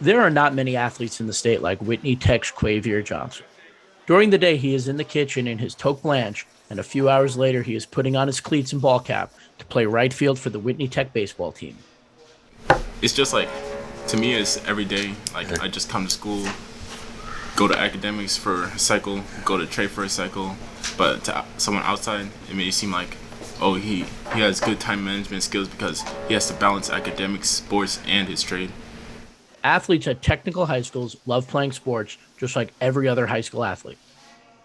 There are not many athletes in the state like Whitney Tech's Quavier Johnson. During the day, he is in the kitchen in his toque blanche, and a few hours later, he is putting on his cleats and ball cap to play right field for the Whitney Tech baseball team. It's just like, to me, it's every day. Like, I just come to school, go to academics for a cycle, go to trade for a cycle. But to someone outside, it may seem like, oh, he has good time management skills because he has to balance academics, sports, and his trade. Athletes at technical high schools love playing sports just like every other high school athlete.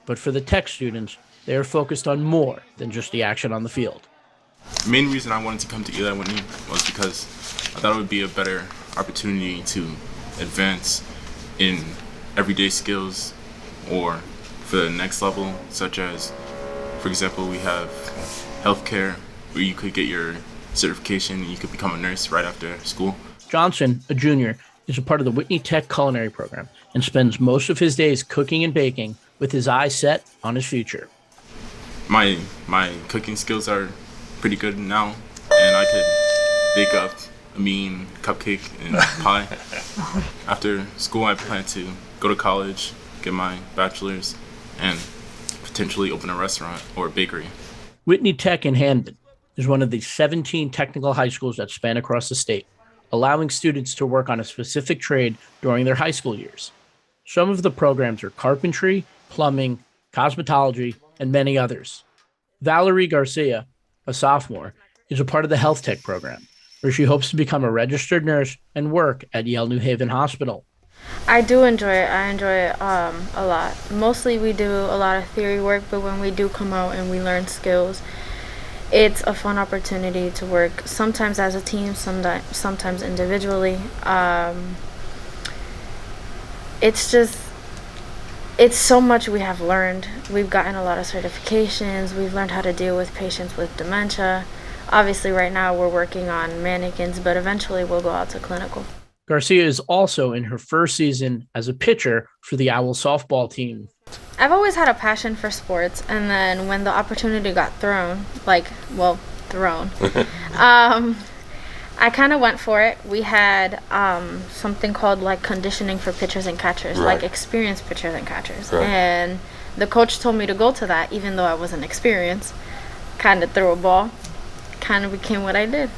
But for the tech students, they are focused on more than just the action on the field. The main reason I wanted to come to Eli Whitney was because I thought it would be a better opportunity to advance in everyday skills or for the next level, such as, for example, we have healthcare where you could get your certification and you could become a nurse right after school. Johnson, a junior, is a part of the Whitney Tech culinary program and spends most of his days cooking and baking with his eyes set on his future. My cooking skills are pretty good now, and I could bake up a mean cupcake and pie. After school, I plan to go to college, get my bachelor's, and potentially open a restaurant or a bakery. Whitney Tech in Handman is one of the 17 technical high schools that span across the state, allowing students to work on a specific trade during their high school years. Some of the programs are carpentry, plumbing, cosmetology, and many others. Valerie Garcia, a sophomore, is a part of the Health Tech program, where she hopes to become a registered nurse and work at Yale New Haven Hospital. I do enjoy it. I enjoy it a lot. Mostly we do a lot of theory work, but when we do come out and we learn skills, it's a fun opportunity to work sometimes as a team, sometimes individually. It's so much we have learned. We've gotten a lot of certifications. We've learned how to deal with patients with dementia. Obviously, right now we're working on mannequins, but eventually we'll go out to clinical. Garcia is also in her first season as a pitcher for the Owl softball team. I've always had a passion for sports, and then when the opportunity got thrown, I kind of went for it. We had something called like conditioning for pitchers and catchers, Right. like experienced pitchers and catchers. Right. And the coach told me to go to that, even though I wasn't experienced. Kind of threw a ball, kind of became what I did.